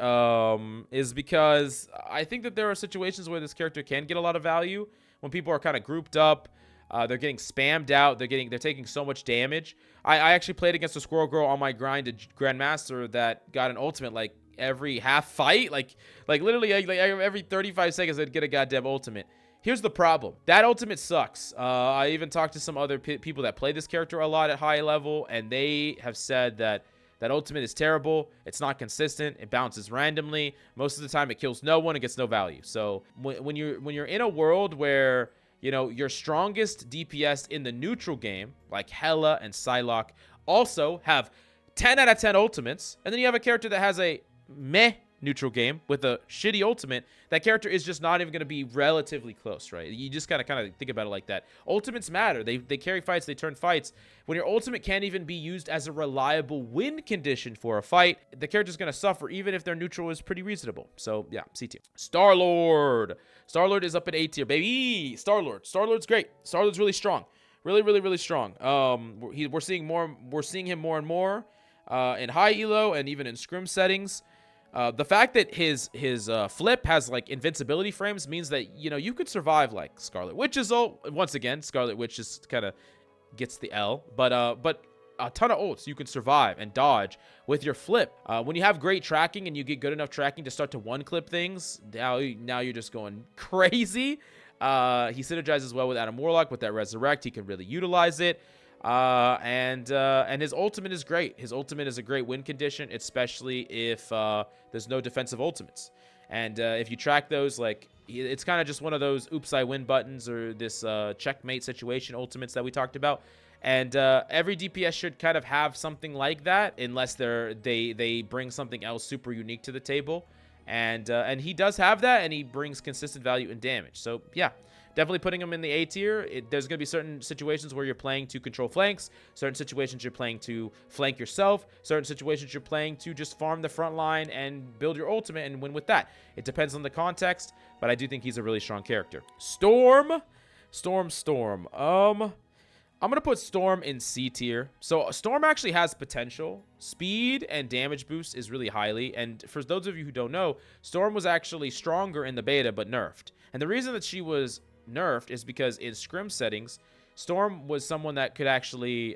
[SPEAKER 1] is because I think that there are situations where this character can get a lot of value when people are kind of grouped up. They're getting spammed out. They're taking so much damage. I actually played against a Squirrel Girl on my grind to Grandmaster that got an ultimate like every half fight. Like literally like every 35 seconds I'd get a goddamn ultimate. Here's the problem. That ultimate sucks. I even talked to some other people that play this character a lot at high level, and they have said that that ultimate is terrible. It's not consistent. It bounces randomly. Most of the time, it kills no one. It gets no value. So when you're in a world where, you know, your strongest DPS in the neutral game, like Hela and Psylocke, also have 10 out of 10 ultimates, and then you have a character that has a meh neutral game with a shitty ultimate, that character is just not even going to be relatively close, right? You just gotta kind of think about it like that. Ultimates matter. They carry fights. They turn fights. When your ultimate can't even be used as a reliable win condition for a fight, the character's going to suffer even if their neutral is pretty reasonable. So yeah, C tier. Star-Lord is up at A tier, baby. Star-Lord's great. Star-Lord's really strong. Really strong. We're seeing him more and more in high elo and even in scrim settings. The fact that his flip has like invincibility frames means that, you know, you could survive like Scarlet Witch is once again, Scarlet Witch just kind of gets the L, but a ton of ults you can survive and dodge with your flip. When you have great tracking and you get good enough tracking to start to one clip things, now you're just going crazy. He synergizes well with Adam Warlock with that resurrect. He can really utilize it. And his ultimate is great. His ultimate is a great win condition, especially if there's no defensive ultimates. And if you track those, like, it's kind of just one of those oops I win buttons or this checkmate situation ultimates that we talked about. And every DPS should kind of have something like that, unless they bring something else super unique to the table. And he does have that, and he brings consistent value and damage. So yeah. Definitely putting him in the A tier. There's going to be certain situations where you're playing to control flanks, certain situations you're playing to flank yourself, certain situations you're playing to just farm the front line and build your ultimate and win with that. It depends on the context, but I do think he's a really strong character. Storm. I'm going to put Storm in C tier. So Storm actually has potential. Speed and damage boost is really highly. And for those of you who don't know, Storm was actually stronger in the beta, but nerfed. And the reason that she was nerfed is because in scrim settings, Storm was someone that could actually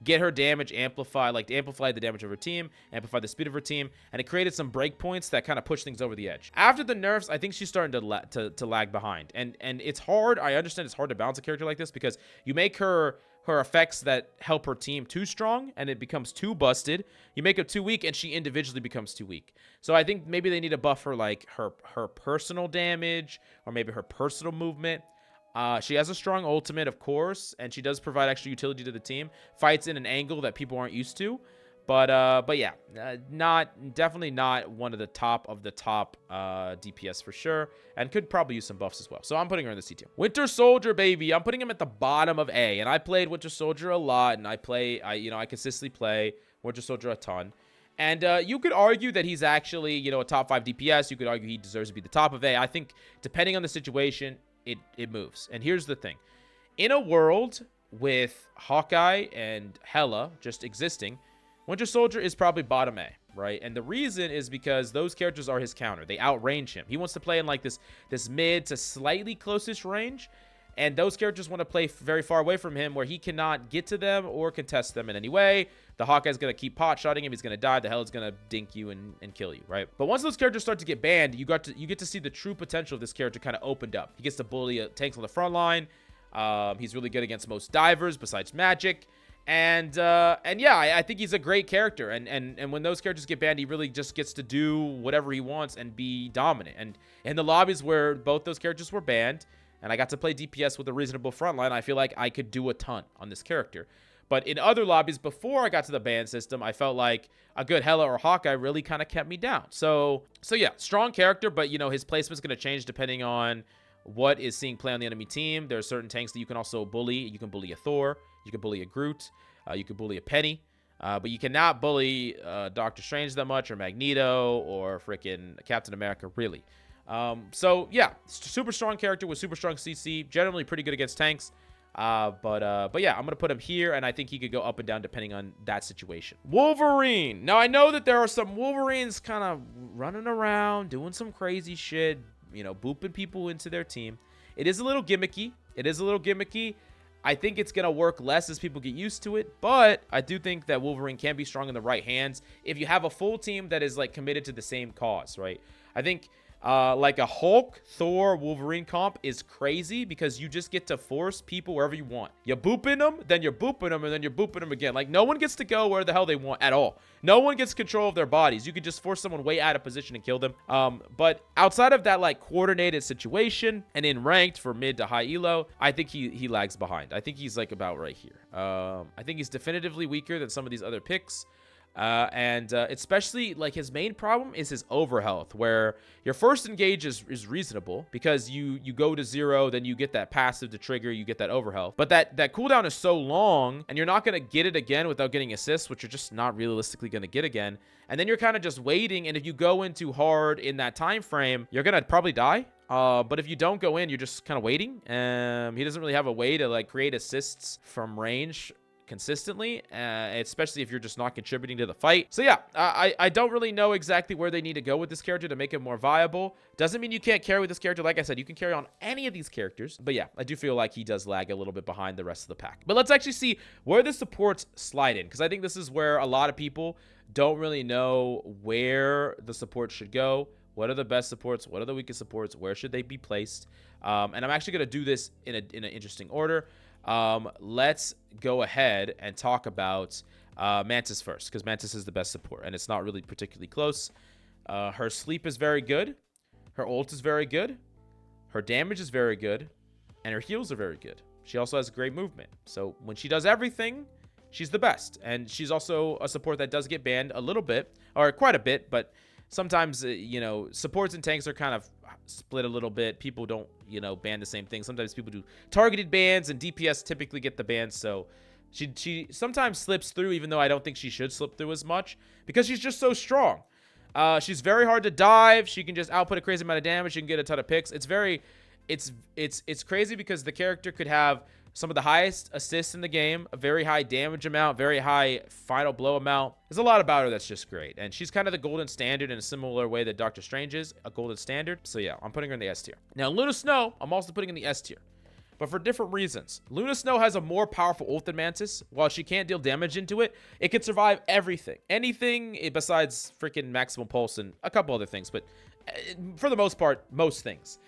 [SPEAKER 1] get her damage amplify, like amplify the damage of her team, amplify the speed of her team, and it created some breakpoints that kind of push things over the edge. After the nerfs, I think she's starting to lag behind, and it's hard. I understand it's hard to balance a character like this because you make her effects that help her team too strong and it becomes too busted. You make it too weak and she individually becomes too weak. So I think maybe they need to buff her like her personal damage or maybe her personal movement. She has a strong ultimate, of course, and she does provide extra utility to the team. Fights in an angle that people aren't used to. But yeah, definitely not one of the top DPS for sure, and could probably use some buffs as well. So I'm putting her in the C tier. Winter Soldier, baby. I'm putting him at the bottom of A, and I played Winter Soldier a lot, and I consistently play Winter Soldier a ton. And you could argue that he's actually, you know, a top 5 DPS. You could argue he deserves to be the top of A. I think depending on the situation, it moves. And here's the thing: in a world with Hawkeye and Hela just existing, Winter Soldier is probably bottom A, right? And the reason is because those characters are his counter. They outrange him. He wants to play in like this mid to slightly closest range. And those characters want to play very far away from him where he cannot get to them or contest them in any way. The Hawkeye's going to keep pot-shotting him. He's going to die. The Hela's going to dink you and kill you, right? But once those characters start to get banned, you get to see the true potential of this character kind of opened up. He gets to bully tanks on the front line. He's really good against most divers besides Magik. And yeah, I think he's a great character. And when those characters get banned, he really just gets to do whatever he wants and be dominant. And in the lobbies where both those characters were banned, and I got to play DPS with a reasonable frontline, I feel like I could do a ton on this character. But in other lobbies before I got to the ban system, I felt like a good Hela or Hawkeye really kind of kept me down. So yeah, strong character, but you know, his placement's going to change depending on what is seeing play on the enemy team. There are certain tanks that you can also bully. You can bully a Thor, you can bully a Groot, you can bully a Peni, but you cannot bully Doctor Strange that much, or Magneto, or freaking Captain America, really. So yeah, super strong character with super strong CC, generally pretty good against tanks. But yeah, I'm gonna put him here, and I think he could go up and down depending on that situation. Wolverine. Now I know that there are some Wolverines kind of running around doing some crazy shit, you know, booping people into their team. It is a little gimmicky. I think it's gonna work less as people get used to it, but I do think that Wolverine can be strong in the right hands if you have a full team that is like committed to the same cause, right? I think like a Hulk, Thor, Wolverine comp is crazy because you just get to force people wherever you want. You're booping them, then you're booping them, and then you're booping them again. Like, no one gets to go where the hell they want at all. No one gets control of their bodies. You can just force someone way out of position and kill them. But outside of that, like, coordinated situation and in ranked for mid to high elo, I think he lags behind. I think he's, like, about right here. I think he's definitively weaker than some of these other picks. Especially like his main problem is his overhealth, where your first engage is reasonable because you go to 0, then you get that passive to trigger, you get that overhealth, but that cooldown is so long and you're not going to get it again without getting assists, which you're just not realistically going to get again. And then you're kind of just waiting, and if you go in too hard in that time frame, you're going to probably die. But if you don't go in, you're just kind of waiting. He doesn't really have a way to like create assists from range consistently, especially if you're just not contributing to the fight. So yeah, I don't really know exactly where they need to go with this character to make it more viable. Doesn't mean you can't carry with this character. Like I said, you can carry on any of these characters, but yeah, I do feel like he does lag a little bit behind the rest of the pack. But let's actually see where the supports slide in, because I think this is where a lot of people don't really know where the supports should go. What are the best supports? What are the weakest supports? Where should they be placed? And I'm actually going to do this in an interesting order. Let's go ahead and talk about Mantis first, because Mantis is the best support, and it's not really particularly close. Her sleep is very good. Her ult is very good. Her damage is very good. And her heals are very good. She also has great movement. So when she does everything, she's the best. And she's also a support that does get banned a little bit, or quite a bit, but sometimes, you know, supports and tanks are kind of split a little bit. People don't, you know, ban the same thing. Sometimes people do targeted bans, and DPS typically get the bans. So she sometimes slips through, even though I don't think she should slip through as much, because she's just so strong. She's very hard to dive. She can just output a crazy amount of damage. She can get a ton of picks. It's crazy because the character could have some of the highest assists in the game, a very high damage amount, very high final blow amount. There's a lot about her that's just great. And she's kind of the golden standard in a similar way that Doctor Strange is a golden standard. So yeah, I'm putting her in the S tier. Now, Luna Snow, I'm also putting in the S tier, but for different reasons. Luna Snow has a more powerful ult than Mantis. While she can't deal damage into it, it can survive everything. Anything besides freaking maximum pulse and a couple other things, but for the most part, most things.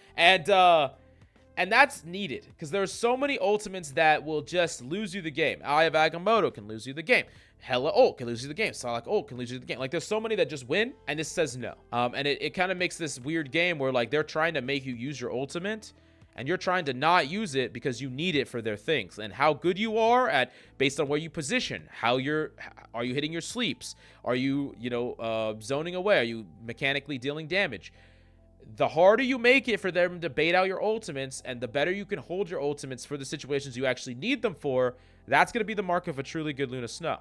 [SPEAKER 1] And that's needed, because there's so many ultimates that will just lose you the game. Eye of Agamotto can lose you the game. Hela ult can lose you the game. Psylocke ult can lose you the game. Like, there's so many that just win, and this says no. And it kind of makes this weird game where, like, they're trying to make you use your ultimate, and you're trying to not use it because you need it for their things. And how good you are at, based on where you position, are you hitting your sleeps? Are you, zoning away? Are you mechanically dealing damage? The harder you make it for them to bait out your ultimates, and the better you can hold your ultimates for the situations you actually need them for, that's going to be the mark of a truly good Luna Snow.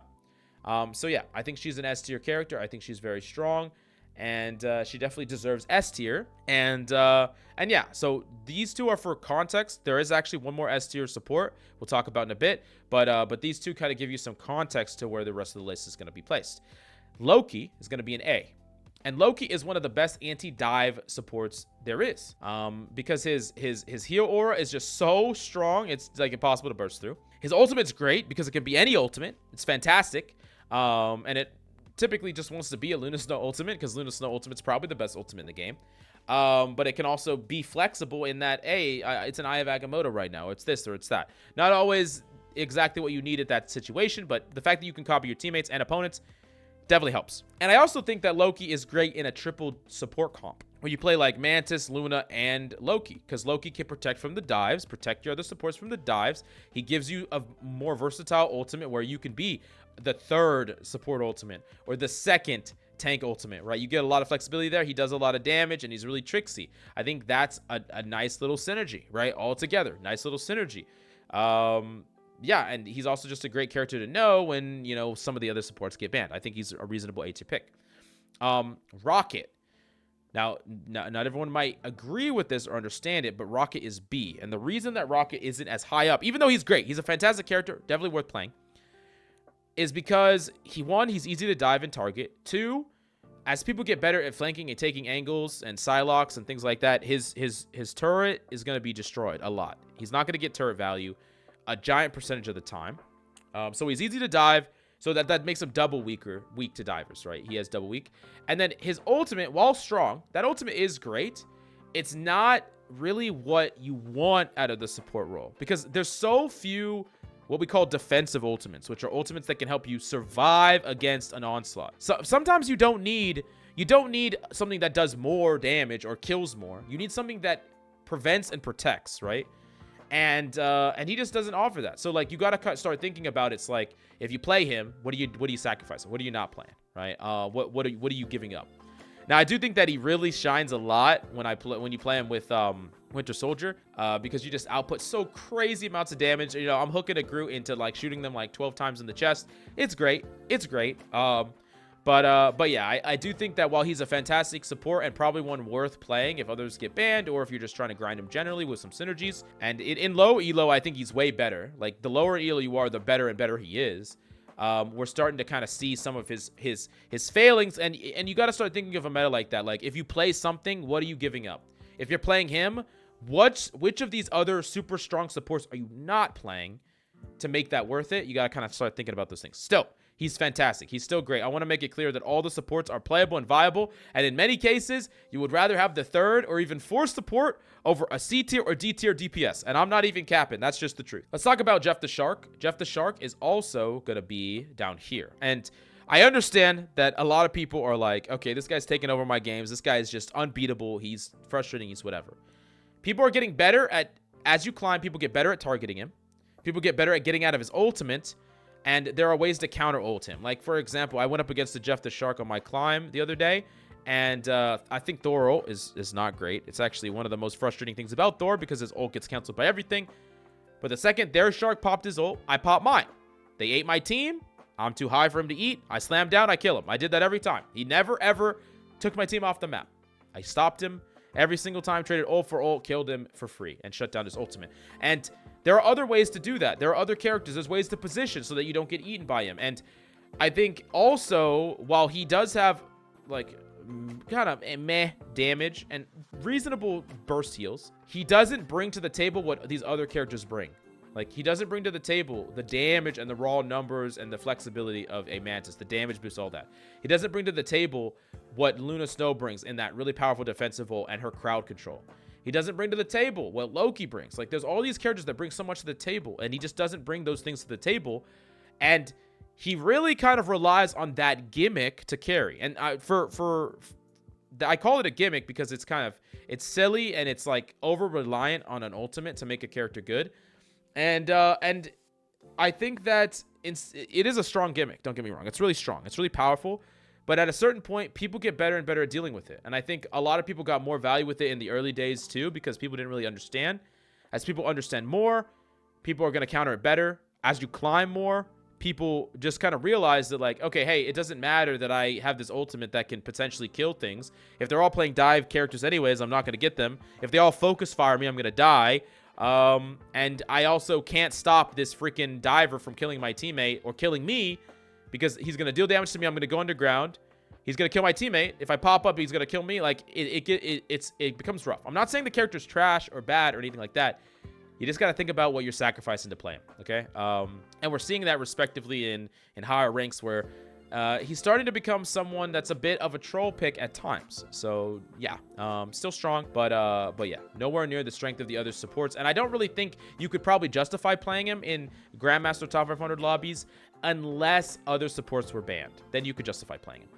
[SPEAKER 1] So yeah, I think she's an S tier character. I think she's very strong, and she definitely deserves S tier. And yeah, so these two are for context. There is actually one more S tier support we'll talk about in a bit, but these two kind of give you some context to where the rest of the list is going to be placed. Loki is going to be an A. And Loki is one of the best anti-dive supports there is, because his heal aura is just so strong, it's like impossible to burst through. His ultimate's great because it can be any ultimate. It's fantastic, and it typically just wants to be a Luna Snow ultimate, because Luna Snow ultimate's probably the best ultimate in the game. But it can also be flexible in that, hey, it's an Eye of Agamotto right now. It's this or it's that. Not always exactly what you need at that situation, but the fact that you can copy your teammates and opponents definitely helps. And I also think that Loki is great in a triple support comp, where you play like Mantis, Luna, and Loki, because Loki can protect from the dives, protect your other supports from the dives. He gives you a more versatile ultimate where you can be the third support ultimate or the second tank ultimate, right? You get a lot of flexibility there. He does a lot of damage, and he's really tricksy. I think that's a nice little synergy, right? All together, nice little synergy. Yeah, and he's also just a great character to know when, you know, some of the other supports get banned. I think he's a reasonable A to pick. Rocket. Now, not everyone might agree with this or understand it, but Rocket is B. And the reason that Rocket isn't as high up, even though he's great, he's a fantastic character, definitely worth playing, is because he's easy to dive and target. 2, as people get better at flanking and taking angles and Psylocke and things like that, his turret is going to be destroyed a lot. He's not going to get turret value a giant percentage of the time. So he's easy to dive, so that makes him double weak to divers, right? He has double weak. And then his ultimate, while strong, that ultimate is great. It's not really what you want out of the support role, because there's so few what we call defensive ultimates, which are ultimates that can help you survive against an onslaught. So sometimes you don't need something that does more damage or kills more. You need something that prevents and protects, right? And he just doesn't offer that. So like, you gotta start thinking about, it's like, if you play him, what are you sacrificing? What are you not playing, right? What are you giving up? Now, I do think that he really shines a lot when you play him with Winter Soldier, because you just output so crazy amounts of damage. You know, I'm hooking a Groot into like shooting them like 12 times in the chest. It's great. But yeah, I do think that while he's a fantastic support and probably one worth playing if others get banned, or if you're just trying to grind him generally with some synergies, and in low elo, I think he's way better. Like, the lower elo you are, the better and better he is. We're starting to kind of see some of his failings, and you got to start thinking of a meta like that. Like, if you play something, what are you giving up? If you're playing him, which of these other super strong supports are you not playing to make that worth it? You got to kind of start thinking about those things. Still, he's fantastic. He's still great. I want to make it clear that all the supports are playable and viable, and in many cases, you would rather have the third or even fourth support over a C tier or D tier DPS, and I'm not even capping. That's just the truth. Let's talk about Jeff the Shark. Jeff the Shark is also going to be down here, and I understand that a lot of people are like, okay, this guy's taking over my games. This guy is just unbeatable. He's frustrating. He's whatever. People are getting better as you climb, people get better at targeting him. People get better at getting out of his ultimate, and there are ways to counter ult him. Like, for example, I went up against the Jeff the Shark on my climb the other day, and I think Thor ult is not great. It's actually one of the most frustrating things about Thor, because his ult gets canceled by everything. But the second their Shark popped his ult, I popped mine. They ate my team. I'm too high for him to eat. I slam down, I kill him. I did that every time. He never, ever took my team off the map. I stopped him every single time, traded ult for ult, killed him for free, and shut down his ultimate. And there are other ways to do that. There are other characters. There's ways to position so that you don't get eaten by him. And I think also, while he does have, like, kind of meh damage and reasonable burst heals, he doesn't bring to the table what these other characters bring. Like, he doesn't bring to the table the damage and the raw numbers and the flexibility of a Mantis, the damage boost, all that. He doesn't bring to the table what Luna Snow brings in that really powerful defensive ult and her crowd control. He doesn't bring to the table what Loki brings. Like, there's all these characters that bring so much to the table, and he just doesn't bring those things to the table. And he really kind of relies on that gimmick to carry. And I call it a gimmick because it's silly, and it's like over reliant on an ultimate to make a character good. And I think that it is a strong gimmick. Don't get me wrong. It's really strong. It's really powerful. But at a certain point, people get better and better at dealing with it. And I think a lot of people got more value with it in the early days too, because people didn't really understand. As people understand more, people are going to counter it better. As you climb more, people just kind of realize that, like, okay, hey, it doesn't matter that I have this ultimate that can potentially kill things. If they're all playing dive characters anyways, I'm not going to get them. If they all focus fire me, I'm going to die. And I also can't stop this freaking diver from killing my teammate or killing me, because he's going to deal damage to me. I'm going to go underground. he's gonna kill my teammate. If I pop up, he's gonna kill me. Like, it becomes rough. I'm not saying the character's trash or bad or anything like that. You just got to think about what you're sacrificing to play him, okay? And we're seeing that respectively in higher ranks where he's starting to become someone that's a bit of a troll pick at times. So, yeah, still strong, but yeah, nowhere near the strength of the other supports. And I don't really think you could probably justify playing him in Grandmaster Top 500 lobbies unless other supports were banned. Then you could justify playing him.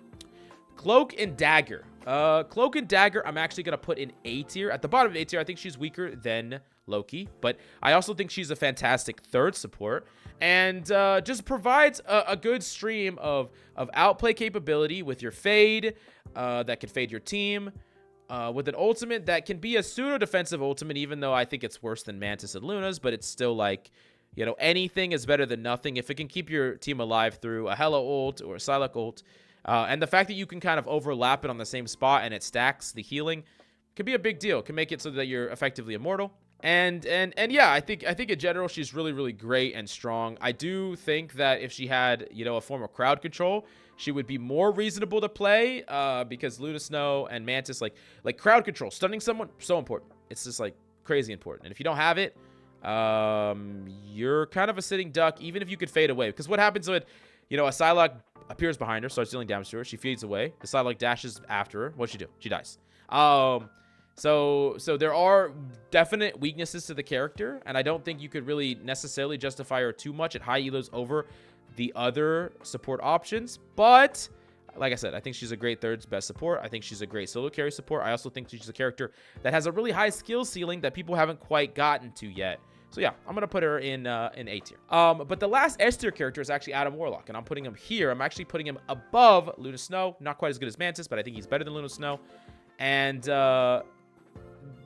[SPEAKER 1] Cloak and Dagger. Cloak and Dagger, I'm actually going to put in A tier. At the bottom of A tier, I think she's weaker than Loki, but I also think she's a fantastic third support and just provides a good stream of outplay capability with your fade that can fade your team, with an ultimate that can be a pseudo-defensive ultimate, even though I think it's worse than Mantis and Luna's, but it's still like, you know, anything is better than nothing if it can keep your team alive through a Hela ult or a Psylocke ult. And the fact that you can kind of overlap it on the same spot and it stacks the healing can be a big deal. It can make it so that you're effectively immortal. And yeah, I think in general she's really, really great and strong. I do think that if she had, you know, a form of crowd control, she would be more reasonable to play, because Luna Snow and Mantis, like crowd control, stunning someone, so important. It's just like crazy important. And if you don't have it, you're kind of a sitting duck, even if you could fade away. Because what happens when, you know, a Psylocke appears behind her, starts dealing damage to her, she fades away, the Psylocke dashes after her, what'd she do? She dies. So there are definite weaknesses to the character, and I don't think you could really necessarily justify her too much at high elos over the other support options. But like I said, I think she's a great third best support. I think she's a great solo carry support. I also think she's a character that has a really high skill ceiling that people haven't quite gotten to yet. So yeah, I'm gonna put her in A tier. But the last S tier character is actually Adam Warlock, and I'm putting him here. I'm actually putting him above Luna Snow. Not quite as good as Mantis, but I think he's better than Luna Snow. And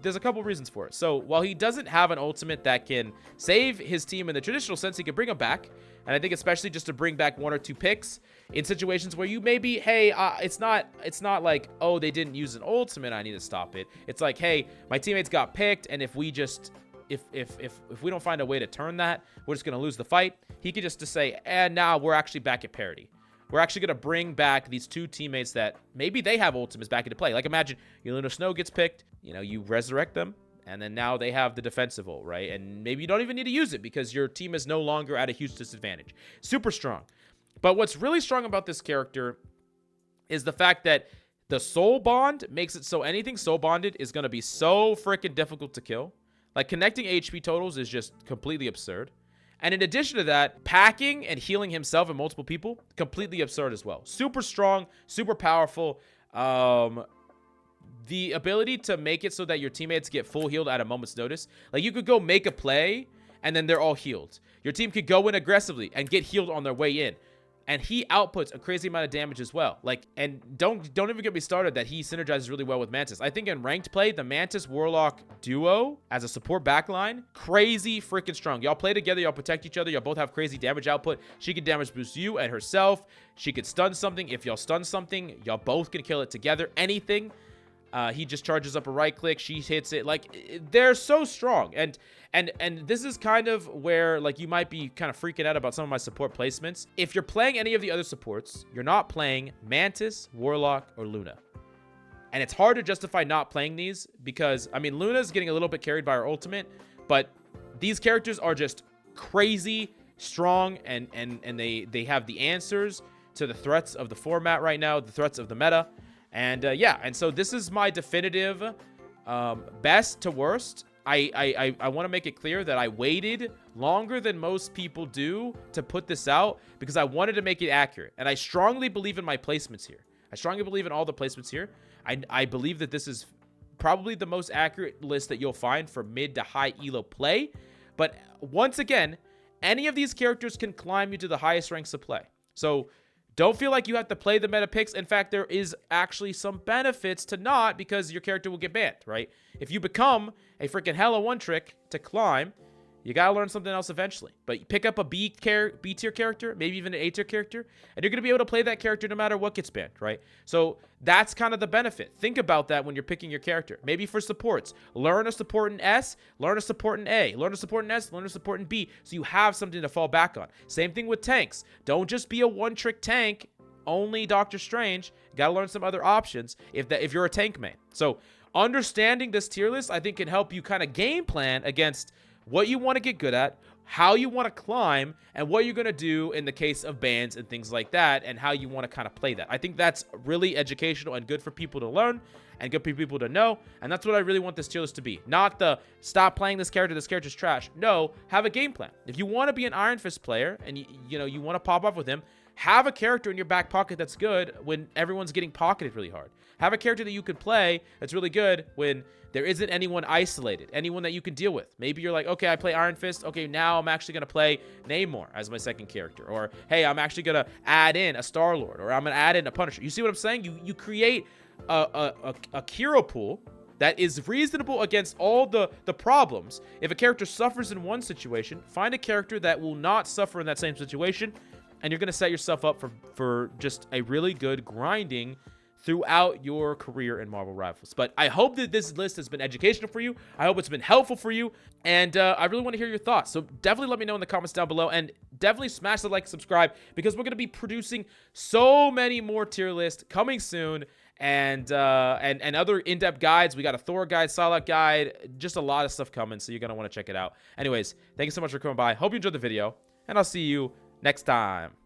[SPEAKER 1] there's a couple reasons for it. So while he doesn't have an ultimate that can save his team in the traditional sense, he can bring him back. And I think especially just to bring back 1 or 2 picks in situations where you maybe, hey, it's not like, oh, they didn't use an ultimate, I need to stop it. It's like, hey, my teammates got picked, and if we just if we don't find a way to turn that, we're just gonna lose the fight. He could just say, and now we're actually back at parity. We're actually going to bring back these 2 teammates that maybe they have ultimates back into play. Like, imagine Luna Snow gets picked, you know, you resurrect them, and then now they have the defensive ult, right? And maybe you don't even need to use it because your team is no longer at a huge disadvantage. Super strong. But what's really strong about this character is the fact that the soul bond makes it so anything soul bonded is going to be so freaking difficult to kill. Like, connecting HP totals is just completely absurd. And in addition to that, packing and healing himself and multiple people, completely absurd as well. Super strong, super powerful. The ability to make it so that your teammates get full healed at a moment's notice. Like, you could go make a play, and then they're all healed. Your team could go in aggressively and get healed on their way in. And he outputs a crazy amount of damage as well. Like, and don't even get me started that he synergizes really well with Mantis. I think in ranked play, the Mantis Warlock duo as a support backline, crazy freaking strong. Y'all play together, y'all protect each other, y'all both have crazy damage output. She can damage boost you and herself. She could stun something. If y'all stun something, y'all both can kill it together. Anything. He just charges up a right click. She hits it. Like, they're so strong. And this is kind of where, like, you might be kind of freaking out about some of my support placements. If you're playing any of the other supports, you're not playing Mantis, Warlock, or Luna. And it's hard to justify not playing these because, I mean, Luna's getting a little bit carried by her ultimate, but these characters are just crazy strong, and they have the answers to the threats of the format right now, the threats of the meta. And yeah, and so this is my definitive best to worst. I want to make it clear that I waited longer than most people do to put this out because I wanted to make it accurate. And I strongly believe in my placements here. I strongly believe in all the placements here. I believe that this is probably the most accurate list that you'll find for mid to high elo play. But once again, any of these characters can climb you to the highest ranks of play. So don't feel like you have to play the meta picks. In fact, there is actually some benefits to not because your character will get banned, right? If you become a freaking Hela one trick to climb, you gotta learn something else eventually. But you pick up a B tier character, maybe even an A tier character, and you're gonna be able to play that character no matter what gets banned, right? So that's kind of the benefit. Think about that when you're picking your character. Maybe for supports, learn a support in S, learn a support in A, learn a support in S, learn a support in B, so you have something to fall back on. Same thing with tanks. Don't just be a one trick tank only Doctor Strange. Got to learn some other options if you're a tank main. So understanding this tier list, I think, can help you kind of game plan against what you want to get good at, how you want to climb, and what you're going to do in the case of bans and things like that, and how you want to kind of play that. I think that's really educational and good for people to learn and good for people to know, and that's what I really want this tier list to be. Not the stop playing this character's trash. No, have a game plan. If you want to be an Iron Fist player and you want to pop off with him, have a character in your back pocket that's good when everyone's getting pocketed really hard. Have a character that you can play that's really good when there isn't anyone isolated, anyone that you can deal with. Maybe you're like, okay, I play Iron Fist. Okay, now I'm actually going to play Nemor as my second character. Or, hey, I'm actually going to add in a Star-Lord. Or I'm going to add in a Punisher. You see what I'm saying? You create a hero pool that is reasonable against all the problems. If a character suffers in one situation, find a character that will not suffer in that same situation, and you're going to set yourself up for just a really good grinding throughout your career in Marvel Rivals. But I hope that this list has been educational for you. I hope it's been helpful for you. And I really want to hear your thoughts. So definitely let me know in the comments down below. And definitely smash the like, subscribe, because we're going to be producing so many more tier lists coming soon. And other in-depth guides. We got a Thor guide, Psylocke guide, just a lot of stuff coming. So you're going to want to check it out. Anyways, thank you so much for coming by. Hope you enjoyed the video. And I'll see you next time.